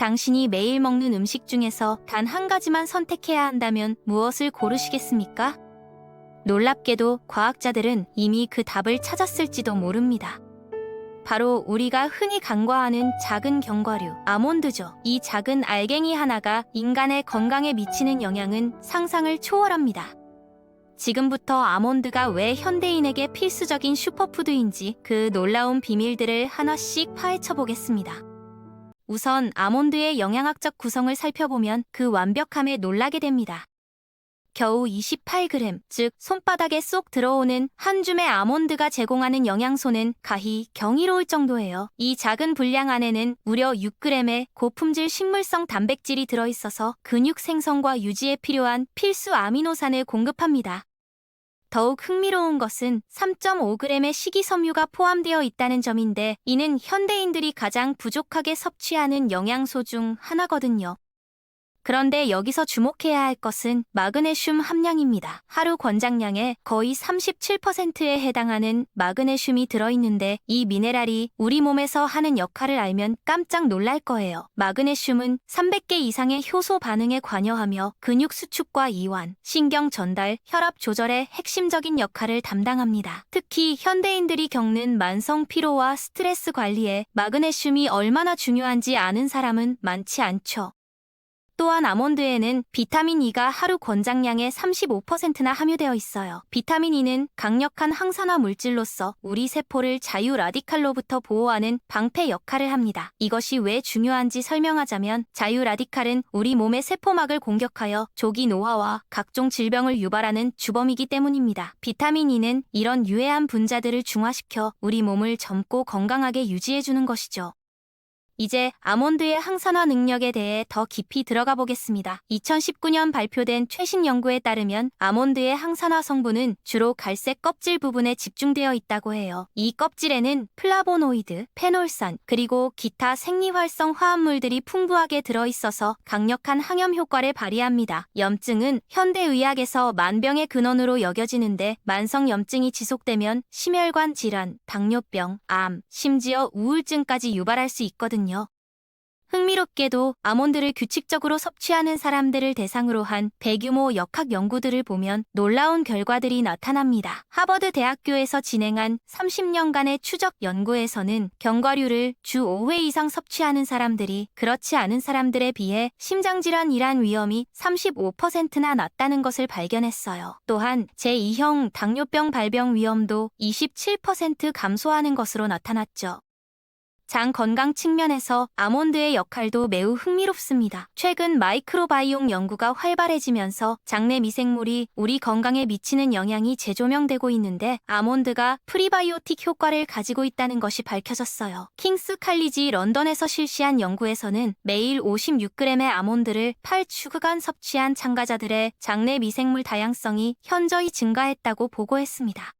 당신이 매일 먹는 음식 중에서 단 한 가지만 선택해야 한다면 무엇을 고르시겠습니까? 놀랍게도 과학자들은 이미 그 답을 찾았을지도 모릅니다. 바로 우리가 흔히 간과하는 작은 견과류, 아몬드죠. 이 작은 알갱이 하나가 인간의 건강에 미치는 영향은 상상을 초월합니다. 지금부터 아몬드가 왜 현대인에게 필수적인 슈퍼푸드인지 그 놀라운 비밀들을 하나씩 파헤쳐 보겠습니다. 우선 아몬드의 영양학적 구성을 살펴보면 그 완벽함에 놀라게 됩니다. 겨우 28g, 즉 손바닥에 쏙 들어오는 한 줌의 아몬드가 제공하는 영양소는 가히 경이로울 정도예요. 이 작은 분량 안에는 무려 6g의 고품질 식물성 단백질이 들어있어서 근육 생성과 유지에 필요한 필수 아미노산을 공급합니다. 더욱 흥미로운 것은 3.5g의 식이섬유가 포함되어 있다는 점인데 이는 현대인들이 가장 부족하게 섭취하는 영양소 중 하나거든요. 그런데 여기서 주목해야 할 것은 마그네슘 함량입니다. 하루 권장량의 거의 37%에 해당하는 마그네슘이 들어있는데 이 미네랄이 우리 몸에서 하는 역할을 알면 깜짝 놀랄 거예요. 마그네슘은 300개 이상의 효소 반응에 관여하며 근육 수축과 이완, 신경 전달, 혈압 조절의 핵심적인 역할을 담당합니다. 특히 현대인들이 겪는 만성 피로와 스트레스 관리에 마그네슘이 얼마나 중요한지 아는 사람은 많지 않죠. 또한 아몬드에는 비타민 E가 하루 권장량의 35%나 함유되어 있어요. 비타민 E는 강력한 항산화 물질로서 우리 세포를 자유 라디칼로부터 보호하는 방패 역할을 합니다. 이것이 왜 중요한지 설명하자면 자유 라디칼은 우리 몸의 세포막을 공격하여 조기 노화와 각종 질병을 유발하는 주범이기 때문입니다. 비타민 E는 이런 유해한 분자들을 중화시켜 우리 몸을 젊고 건강하게 유지해주는 것이죠. 이제 아몬드의 항산화 능력에 대해 더 깊이 들어가 보겠습니다. 2019년 발표된 최신 연구에 따르면 아몬드의 항산화 성분은 주로 갈색 껍질 부분에 집중되어 있다고 해요. 이 껍질에는 플라보노이드, 페놀산, 그리고 기타 생리활성 화합물들이 풍부하게 들어있어서 강력한 항염 효과를 발휘합니다. 염증은 현대의학에서 만병의 근원으로 여겨지는데 만성 염증이 지속되면 심혈관 질환, 당뇨병, 암, 심지어 우울증까지 유발할 수 있거든요. 흥미롭게도 아몬드를 규칙적으로 섭취하는 사람들을 대상으로 한 대규모 역학 연구들을 보면 놀라운 결과들이 나타납니다. 하버드 대학교에서 진행한 30년간의 추적 연구에서는 견과류를 주 5회 이상 섭취하는 사람들이 그렇지 않은 사람들에 비해 심장질환 일환 위험이 35%나 낮다는 것을 발견했어요. 또한 제2형 당뇨병 발병 위험도 27% 감소하는 것으로 나타났죠. 장 건강 측면에서 아몬드의 역할도 매우 흥미롭습니다. 최근 마이크로바이옴 연구가 활발해지면서 장내 미생물이 우리 건강에 미치는 영향이 재조명되고 있는데 아몬드가 프리바이오틱 효과를 가지고 있다는 것이 밝혀졌어요. 킹스 칼리지 런던에서 실시한 연구에서는 매일 56g의 아몬드를 8주간 섭취한 참가자들의 장내 미생물 다양성이 현저히 증가했다고 보고했습니다.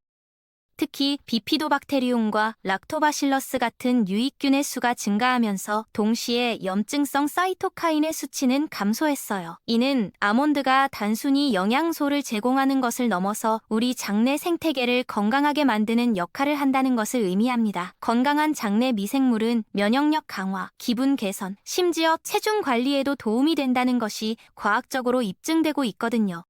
특히 비피도박테리움과 락토바실러스 같은 유익균의 수가 증가하면서 동시에 염증성 사이토카인의 수치는 감소했어요. 이는 아몬드가 단순히 영양소를 제공하는 것을 넘어서 우리 장내 생태계를 건강하게 만드는 역할을 한다는 것을 의미합니다. 건강한 장내 미생물은 면역력 강화, 기분 개선, 심지어 체중 관리에도 도움이 된다는 것이 과학적으로 입증되고 있거든요.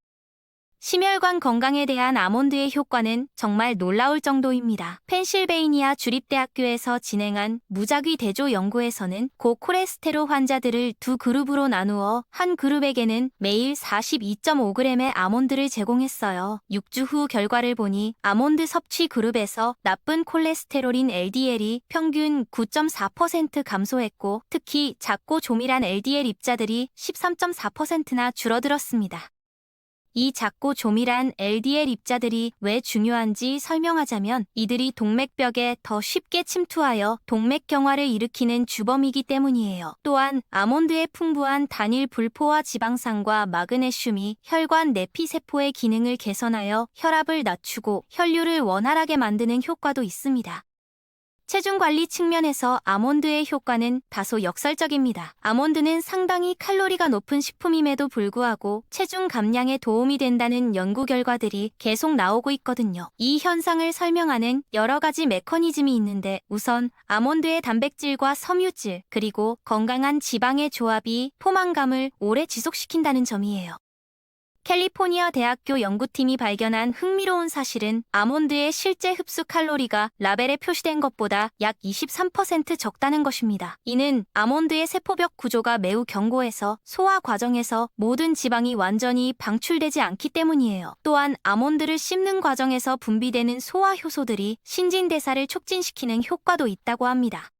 심혈관 건강에 대한 아몬드의 효과는 정말 놀라울 정도입니다. 펜실베이니아 주립대학교에서 진행한 무작위 대조 연구에서는 고콜레스테롤 환자들을 두 그룹으로 나누어 한 그룹에게는 매일 42.5g의 아몬드를 제공했어요. 6주 후 결과를 보니 아몬드 섭취 그룹에서 나쁜 콜레스테롤인 LDL이 평균 9.4% 감소했고 특히 작고 조밀한 LDL 입자들이 13.4%나 줄어들었습니다. 이 작고 조밀한 LDL 입자들이 왜 중요한지 설명하자면 이들이 동맥벽에 더 쉽게 침투하여 동맥경화를 일으키는 주범이기 때문이에요. 또한 아몬드의 풍부한 단일 불포화 지방산과 마그네슘이 혈관 내피세포의 기능을 개선하여 혈압을 낮추고 혈류를 원활하게 만드는 효과도 있습니다. 체중 관리 측면에서 아몬드의 효과는 다소 역설적입니다. 아몬드는 상당히 칼로리가 높은 식품임에도 불구하고 체중 감량에 도움이 된다는 연구 결과들이 계속 나오고 있거든요. 이 현상을 설명하는 여러 가지 메커니즘이 있는데 우선 아몬드의 단백질과 섬유질 그리고 건강한 지방의 조합이 포만감을 오래 지속시킨다는 점이에요. 캘리포니아 대학교 연구팀이 발견한 흥미로운 사실은 아몬드의 실제 흡수 칼로리가 라벨에 표시된 것보다 약 23% 적다는 것입니다. 이는 아몬드의 세포벽 구조가 매우 견고해서 소화 과정에서 모든 지방이 완전히 방출되지 않기 때문이에요. 또한 아몬드를 씹는 과정에서 분비되는 소화 효소들이 신진대사를 촉진시키는 효과도 있다고 합니다.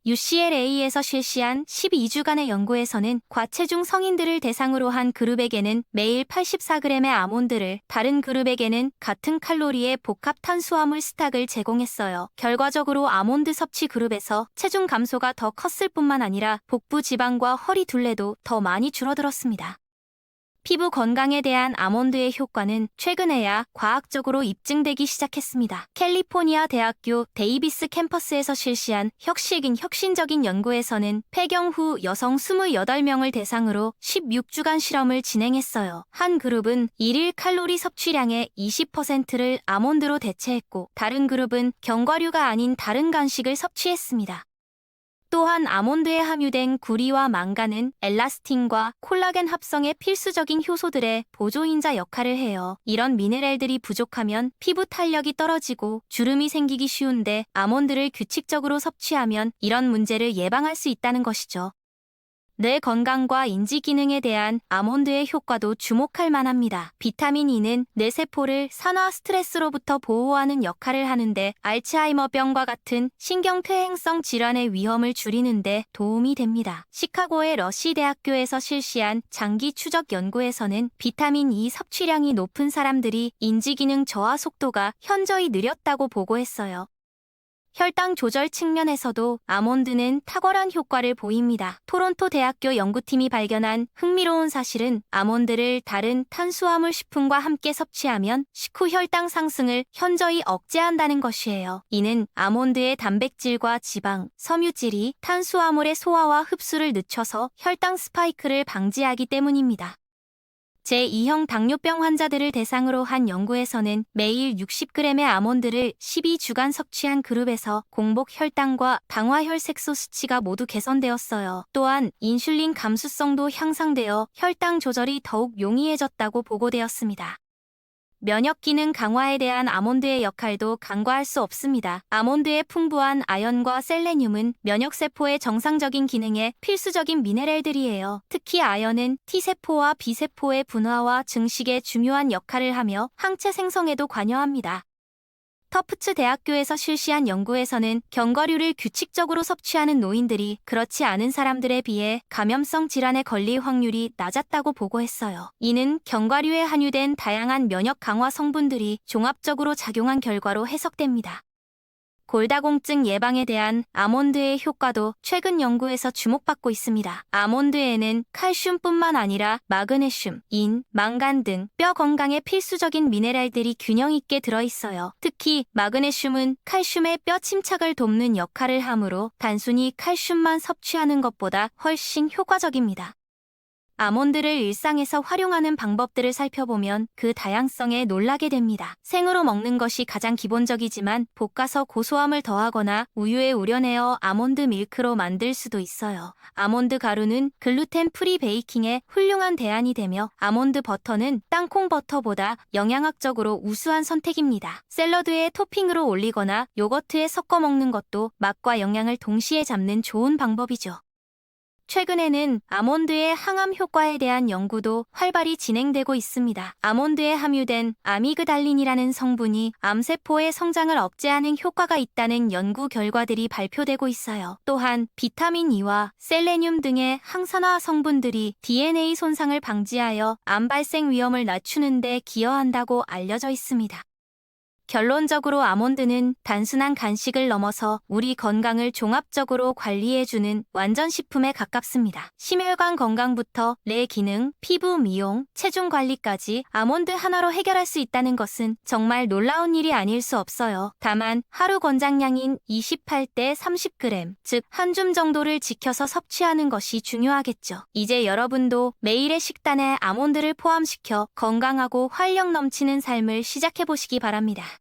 UCLA에서 실시한 12주간의 연구에서는 과체중 성인들을 대상으로 한 그룹에게는 매일 84g의 아몬드를, 다른 그룹에게는 같은 칼로리의 복합 탄수화물 스탁을 제공했어요. 결과적으로 아몬드 섭취 그룹에서 체중 감소가 더 컸을 뿐만 아니라 복부 지방과 허리 둘레도 더 많이 줄어들었습니다. 피부 건강에 대한 아몬드의 효과는 최근에야 과학적으로 입증되기 시작했습니다. 캘리포니아 대학교 데이비스 캠퍼스에서 실시한 혁신적인 연구에서는 폐경 후 여성 28명을 대상으로 16주간 실험을 진행했어요. 한 그룹은 일일 칼로리 섭취량의 20%를 아몬드로 대체했고 다른 그룹은 견과류가 아닌 다른 간식을 섭취했습니다. 또한 아몬드에 함유된 구리와 망간은 엘라스틴과 콜라겐 합성의 필수적인 효소들의 보조인자 역할을 해요. 이런 미네랄들이 부족하면 피부 탄력이 떨어지고 주름이 생기기 쉬운데 아몬드를 규칙적으로 섭취하면 이런 문제를 예방할 수 있다는 것이죠. 뇌 건강과 인지 기능에 대한 아몬드의 효과도 주목할 만합니다. 비타민 E는 뇌세포를 산화 스트레스로부터 보호하는 역할을 하는데 알츠하이머병과 같은 신경퇴행성 질환의 위험을 줄이는 데 도움이 됩니다. 시카고의 러시 대학교에서 실시한 장기 추적 연구에서는 비타민 E 섭취량이 높은 사람들이 인지 기능 저하 속도가 현저히 느렸다고 보고했어요. 혈당 조절 측면에서도 아몬드는 탁월한 효과를 보입니다. 토론토 대학교 연구팀이 발견한 흥미로운 사실은 아몬드를 다른 탄수화물 식품과 함께 섭취하면 식후 혈당 상승을 현저히 억제한다는 것이에요. 이는 아몬드의 단백질과 지방, 섬유질이 탄수화물의 소화와 흡수를 늦춰서 혈당 스파이크를 방지하기 때문입니다. 제2형 당뇨병 환자들을 대상으로 한 연구에서는 매일 60g의 아몬드를 12주간 섭취한 그룹에서 공복 혈당과 당화혈색소 수치가 모두 개선되었어요. 또한 인슐린 감수성도 향상되어 혈당 조절이 더욱 용이해졌다고 보고되었습니다. 면역 기능 강화에 대한 아몬드의 역할도 간과할 수 없습니다. 아몬드의 풍부한 아연과 셀레늄은 면역세포의 정상적인 기능에 필수적인 미네랄들이에요. 특히 아연은 T세포와 B세포의 분화와 증식에 중요한 역할을 하며 항체 생성에도 관여합니다. 터프츠 대학교에서 실시한 연구에서는 견과류를 규칙적으로 섭취하는 노인들이 그렇지 않은 사람들에 비해 감염성 질환에 걸릴 확률이 낮았다고 보고했어요. 이는 견과류에 함유된 다양한 면역 강화 성분들이 종합적으로 작용한 결과로 해석됩니다. 골다공증 예방에 대한 아몬드의 효과도 최근 연구에서 주목받고 있습니다. 아몬드에는 칼슘뿐만 아니라 마그네슘, 인, 망간 등 뼈 건강에 필수적인 미네랄들이 균형 있게 들어있어요. 특히 마그네슘은 칼슘의 뼈 침착을 돕는 역할을 하므로 단순히 칼슘만 섭취하는 것보다 훨씬 효과적입니다. 아몬드를 일상에서 활용하는 방법들을 살펴보면 그 다양성에 놀라게 됩니다. 생으로 먹는 것이 가장 기본적이지만 볶아서 고소함을 더하거나 우유에 우려내어 아몬드 밀크로 만들 수도 있어요. 아몬드 가루는 글루텐 프리 베이킹에 훌륭한 대안이 되며 아몬드 버터는 땅콩 버터보다 영양학적으로 우수한 선택입니다. 샐러드에 토핑으로 올리거나 요거트에 섞어 먹는 것도 맛과 영양을 동시에 잡는 좋은 방법이죠. 최근에는 아몬드의 항암 효과에 대한 연구도 활발히 진행되고 있습니다. 아몬드에 함유된 아미그달린이라는 성분이 암세포의 성장을 억제하는 효과가 있다는 연구 결과들이 발표되고 있어요. 또한 비타민 E와 셀레늄 등의 항산화 성분들이 DNA 손상을 방지하여 암 발생 위험을 낮추는 데 기여한다고 알려져 있습니다. 결론적으로 아몬드는 단순한 간식을 넘어서 우리 건강을 종합적으로 관리해주는 완전 식품에 가깝습니다. 심혈관 건강부터 뇌 기능, 피부 미용, 체중 관리까지 아몬드 하나로 해결할 수 있다는 것은 정말 놀라운 일이 아닐 수 없어요. 다만 하루 권장량인 28대 30g, 즉 한 줌 정도를 지켜서 섭취하는 것이 중요하겠죠. 이제 여러분도 매일의 식단에 아몬드를 포함시켜 건강하고 활력 넘치는 삶을 시작해보시기 바랍니다.